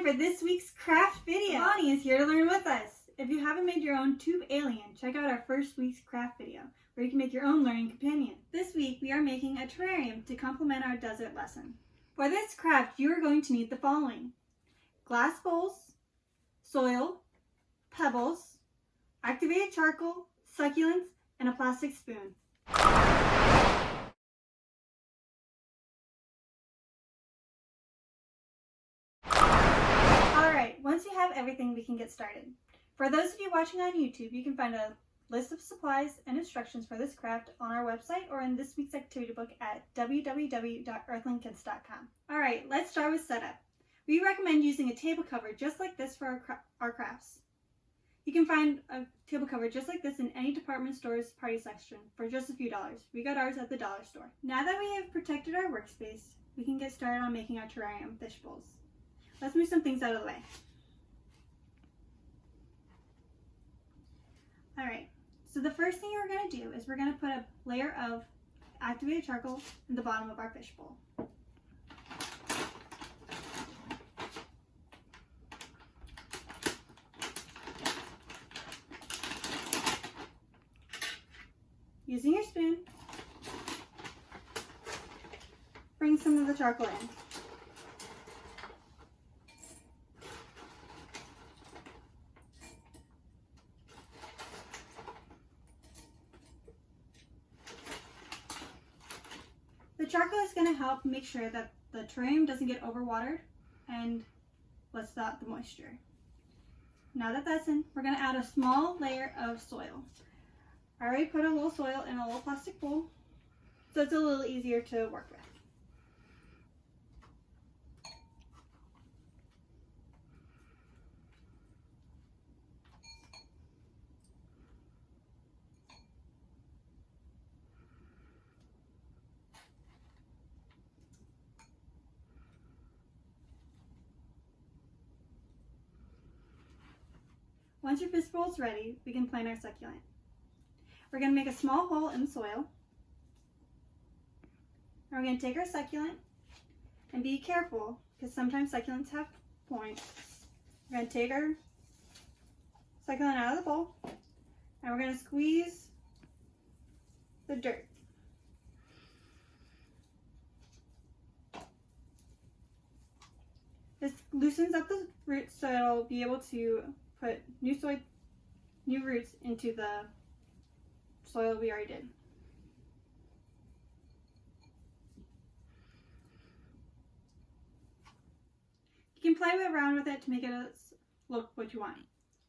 for this week's craft video. Bonnie is here to learn with us. If you haven't made your own tube alien, check out our first week's craft video, where you can make your own learning companion. This week, we are making a terrarium to complement our desert lesson. For this craft, you are going to need the following: glass bowls, soil, pebbles, activated charcoal, succulents, and a plastic spoon. Alright, once you have everything, we can get started. For those of you watching on YouTube, you can find a list of supplies and instructions for this craft on our website or in this week's activity book at www.earthlingkits.com. Alright, let's start with setup. We recommend using a table cover just like this for our crafts. You can find a table cover just like this in any department store's party section for just a few dollars. We got ours at the dollar store. Now that we have protected our workspace, we can get started on making our terrarium fish bowls. Let's move some things out of the way. Alright, so the first thing we're going to do is we're going to put a layer of activated charcoal in the bottom of our fish bowl. Using your spoon, bring some of the charcoal in. The charcoal is going to help make sure that the terrarium doesn't get overwatered and lets out the moisture. Now that that's in, we're going to add a small layer of soil. I already put a little soil in a little plastic bowl, so it's a little easier to work with. Once your fish bowl is ready, we can plant our succulent. We're going to make a small hole in the soil. And we're going to take our succulent and be careful because sometimes succulents have points. We're going to take our succulent out of the bowl and we're going to squeeze the dirt. This loosens up the roots so it'll be able to put new roots into the soil we already did. You can play around with it to make it look what you want.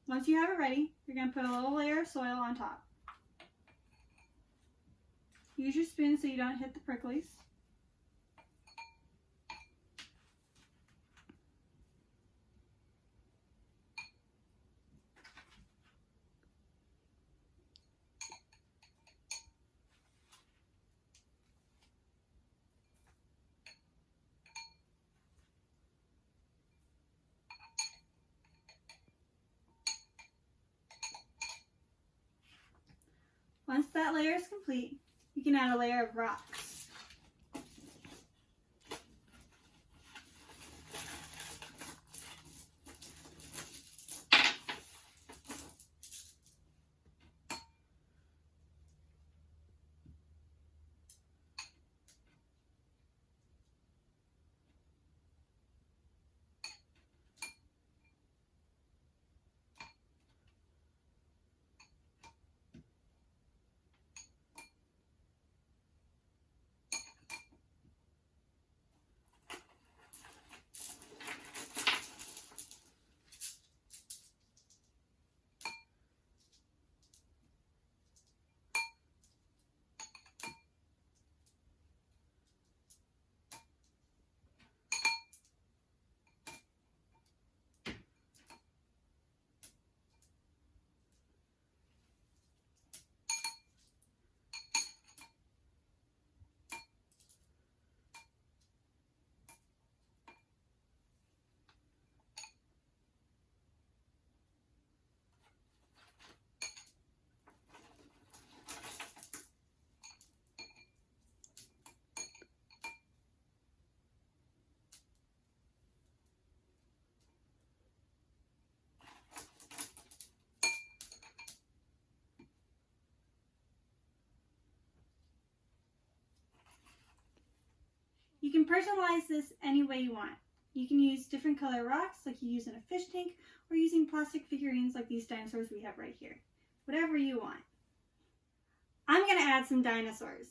Once you have it ready, you're going to put a little layer of soil on top. Use your spoon so you don't hit the pricklies. Once that layer is complete, you can add a layer of rocks. You can personalize this any way you want. You can use different color rocks like you use in a fish tank, or using plastic figurines like these dinosaurs we have right here. Whatever you want. I'm going to add some dinosaurs.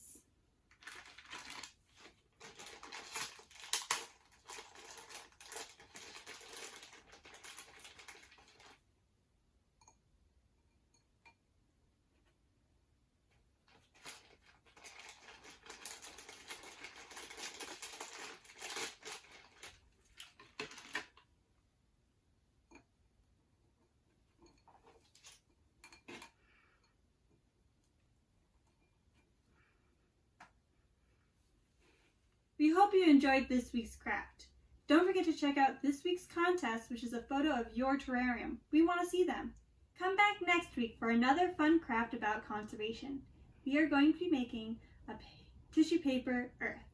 We hope you enjoyed this week's craft. Don't forget to check out this week's contest, which is a photo of your terrarium. We want to see them. Come back next week for another fun craft about conservation. We are going to be making a tissue paper earth.